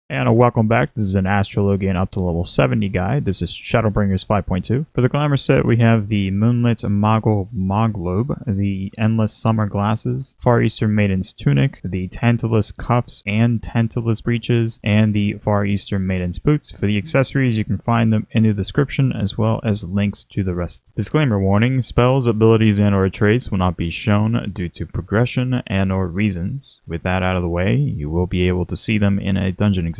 And welcome back. This is an Astrologian up to level 70 guide. This is Shadowbringers 5.2. For the glamour set, we have the Moonlit Moglobe, the Endless Summer Glasses, Far Eastern Maiden's Tunic, the Tantalus Cuffs and Tantalus Breeches, and the Far Eastern Maiden's Boots. For the accessories, you can find them in the description as well as links to the rest. Disclaimer warning, spells, abilities, and or traits will not be shown due to progression and or reasons. With that out of the way, you will be able to see them in a dungeon example.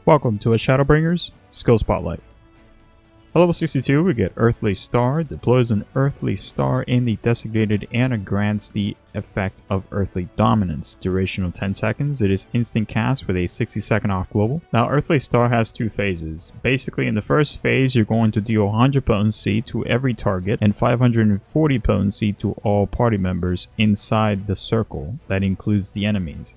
Welcome to a Shadowbringers Skill Spotlight. At level 62, we get Earthly Star. Deploys an Earthly Star in the designated and grants the effect of Earthly Dominance. Duration of 10 seconds. It is instant cast with a 60-second off global. Now, Earthly Star has two phases. Basically, in the first phase, you're going to deal 100 potency to every target and 540 potency to all party members inside the circle. That includes the enemies.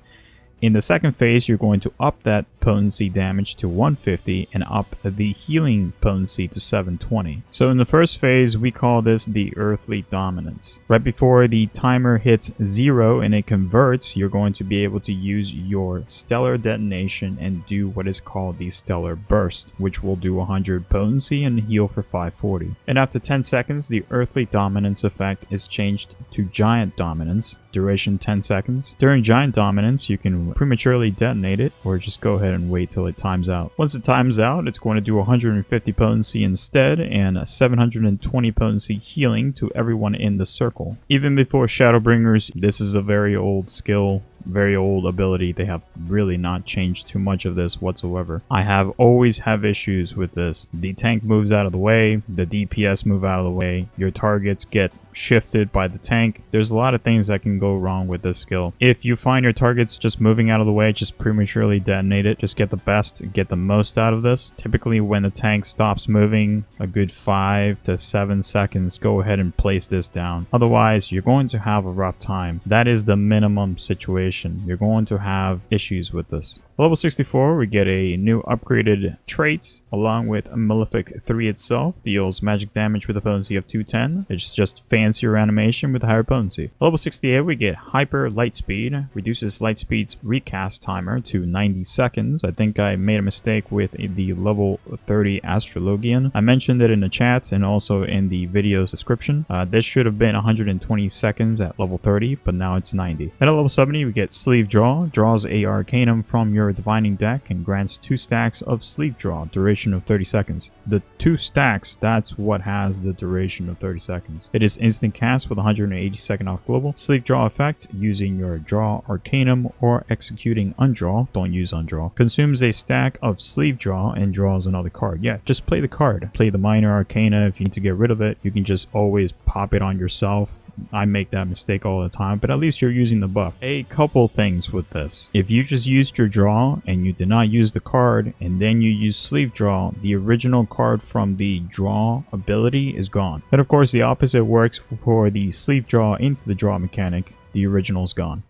In the second phase, you're going to up that potency damage to 150 and up the healing potency to 720. So in the first phase, we call this the Earthly Dominance. Right before the timer hits 0 and it converts, you're going to be able to use your Stellar Detonation and do what is called the Stellar Burst, which will do 100 potency and heal for 540. And after 10 seconds, the Earthly Dominance effect is changed to Giant Dominance. Duration 10 seconds. During Giant Dominance, you can prematurely detonate it or just go ahead and wait till it times out. Once it times out, it's going to do 150 potency instead and 720 potency healing to everyone in the circle. Even before Shadowbringers, this is a very old skill, very old ability. They have really not changed too much of this whatsoever. I always have issues with this. The tank moves out of the way, the DPS move out of the way, your targets get shifted by the tank. There's a lot of things that can go wrong with this skill. If you find your targets just moving out of the way, just prematurely detonate it. Just get the best, get the most out of this. Typically when the tank stops moving a good 5 to 7 seconds, go ahead and place this down. Otherwise, you're going to have a rough time. That is the minimum situation. You're going to have issues with this. Level 64, we get a new upgraded trait along with Malefic 3 itself. Deals magic damage with a potency of 210. It's just fancier animation with a higher potency. Level 68, we get Hyper Lightspeed. Reduces Lightspeed's recast timer to 90 seconds. I think I made a mistake with the level 30 Astrologian. I mentioned it in the chat and also in the video's description. This should have been 120 seconds at level 30, but now it's 90. And at level 70, we get Sleeve Draw. Draws a Arcanum from your Divining deck and grants 2 stacks of Sleeve Draw, duration of 30 seconds. The 2 stacks, that's what has the duration of 30 seconds. It is instant cast with 180 second off global. Sleeve Draw effect, using your Draw Arcanum or executing Undraw, don't use Undraw. Consumes a stack of Sleeve Draw and draws another card. Yeah, just play the card. Play the Minor Arcana. If you need to get rid of it, you can just always pop it on yourself. I make that mistake all the time, but at least you're using the buff. A couple things with this. If you just used your draw and you did not use the card and then you use Sleeve Draw, the original card from the draw ability is gone. And of course the opposite works for the Sleeve Draw into the draw mechanic. The original is gone.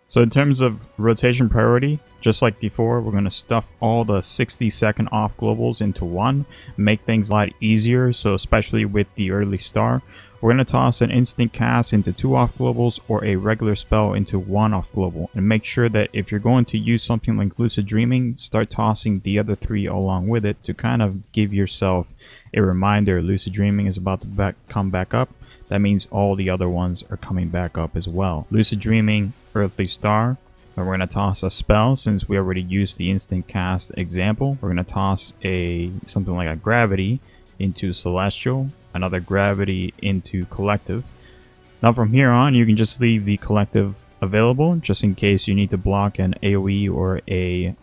So in terms of rotation priority, just like before, we're going to stuff all the 60-second off globals into one, make things a lot easier. So especially with the Earthly Star, we're going to toss an instant cast into 2 off globals or a regular spell into 1 off global. And make sure that if you're going to use something like Lucid Dreaming, start tossing the other 3 along with it to kind of give yourself a reminder Lucid Dreaming is about to come back up. That means all the other ones are coming back up as well. Lucid Dreaming, Earthly Star, and we're going to toss a spell since we already used the instant cast example. We're going to toss something like a Gravity into Celestial, another Gravity into Collective. Now from here on, you can just leave the Collective available just in case you need to block an AoE or a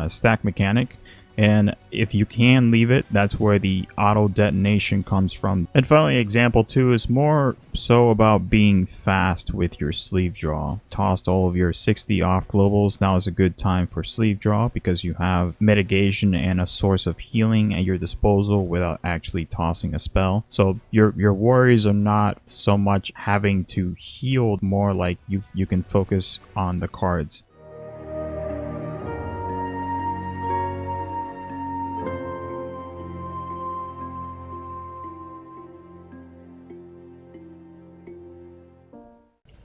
stack mechanic. And if you can leave it, that's where the auto detonation comes from. And finally, example 2 is more so about being fast with your Sleeve Draw. Tossed all of your 60 off globals. Now is a good time for Sleeve Draw because you have mitigation and a source of healing at your disposal without actually tossing a spell. So your worries are not so much having to heal, more like you can focus on the cards.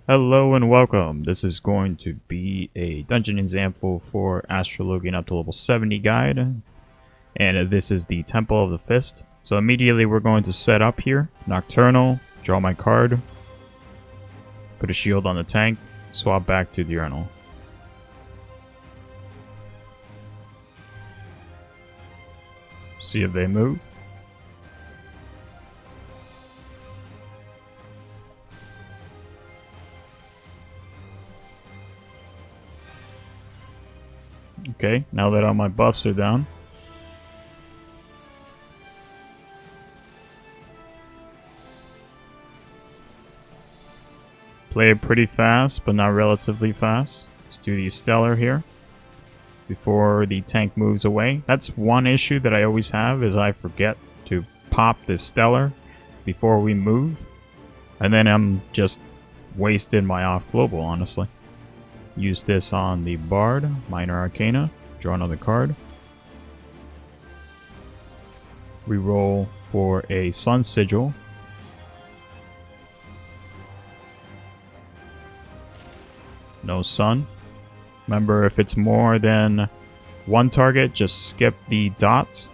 Hello and welcome. This is going to be a dungeon example for Astrologian up to level 70 guide. And this is the Temple of the Fist. So immediately we're going to set up here. Nocturnal, draw my card, put a shield on the tank, swap back to Diurnal. See if they move. Okay, now that all my buffs are down. Play it pretty fast, but not relatively fast. Let's do the Stellar here before the tank moves away. That's one issue that I always have, is I forget to pop this Stellar before we move. And then I'm just wasting my off global, honestly. Use this on the Bard, Minor Arcana, draw another card. Reroll for a Sun Sigil. No Sun. Remember, if it's more than one target, just skip the dots.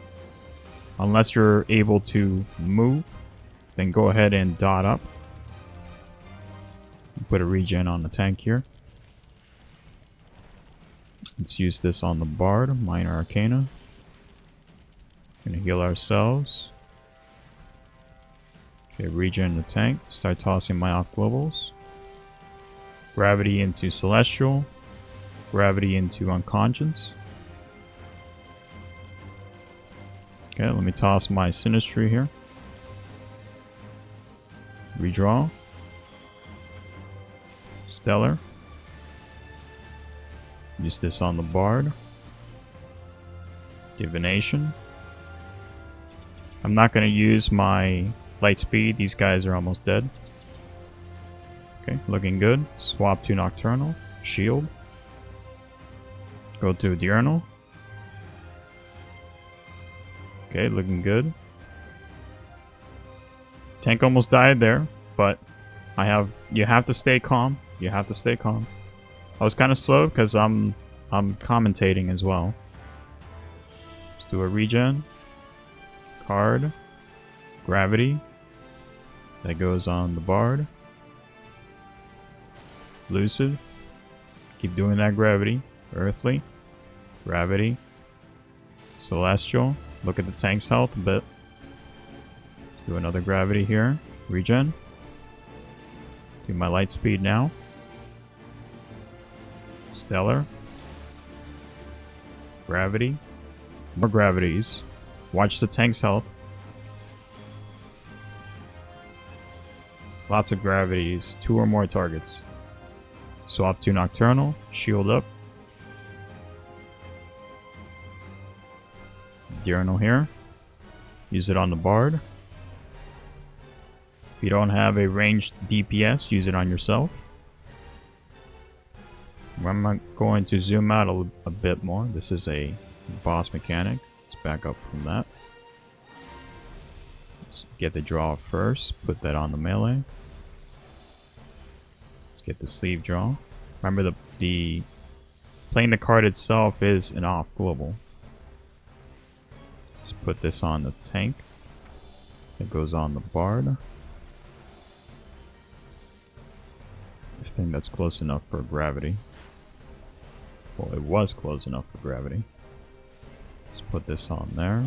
Unless you're able to move, then go ahead and dot up. Put a regen on the tank here. Let's use this on the Bard, Minor Arcana. Gonna heal ourselves. Okay, regen the tank. Start tossing my off globals. Gravity into Celestial. Gravity into Unconscious. Okay, let me toss my Sinistry here. Redraw. Stellar. Use this on the Bard. Divination. I'm not going to use my Lightspeed. These guys are almost dead. Okay, looking good. Swap to Nocturnal. Shield. Go to Diurnal. Okay, looking good. Tank almost died there, but you have to stay calm. You have to stay calm. I was kind of slow because I'm commentating as well. Let's do a regen. Card. Gravity. That goes on the Bard. Lucid. Keep doing that gravity. Earthly. Gravity. Celestial. Look at the tank's health a bit. Let's do another gravity here. Regen. Do my Lightspeed now. Stellar. Gravity. More gravities. Watch the tank's health. Lots of gravities. 2 or more targets. Swap to Nocturnal. Shield up. Diurnal here. Use it on the Bard. If you don't have a ranged DPS, use it on yourself. I'm going to zoom out a bit more. This is a boss mechanic. Let's back up from that. Let's get the draw first. Put that on the melee. Let's get the sleeve draw. Remember, the playing the card itself is an off global. Let's put this on the tank. It goes on the Bard. I think that's close enough for gravity. Well, it was close enough for gravity. Let's put this on there.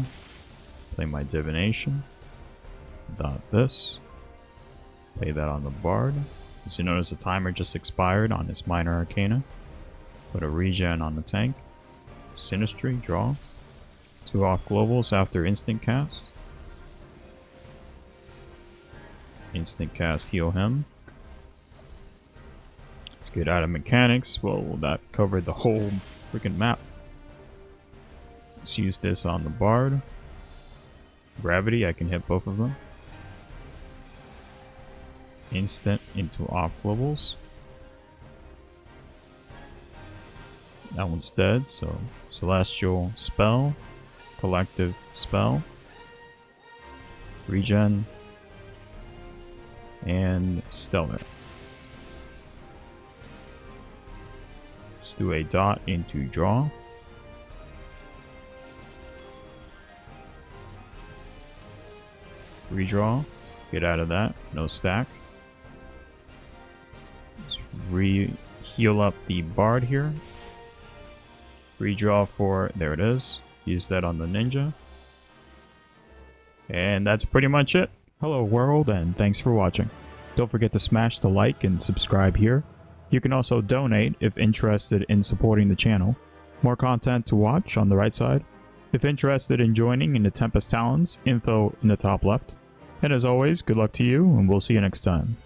Play my divination. Dot this. Play that on the Bard. As you notice, the timer just expired on this Minor Arcana. Put a regen on the tank. Sinistry, draw. 2 off globals after instant cast. Instant cast, heal him. Let's get out of mechanics. Well, that covered the whole freaking map. Let's use this on the Bard. Gravity, I can hit both of them. Instant into off globals. That one's dead, so Celestial spell. Collective spell. Regen. And Stellar. Let's do a dot into draw. Redraw. Get out of that. No stack. Let's heal up the bard here. Redraw for... there it is. Use that on the ninja. And that's pretty much it. Hello world, and thanks for watching. Don't forget to smash the like and subscribe here. You can also donate if interested in supporting the channel. More content to watch on the right side. If interested in joining in the Tempest Talons, info in the top left. And as always, good luck to you, and we'll see you next time.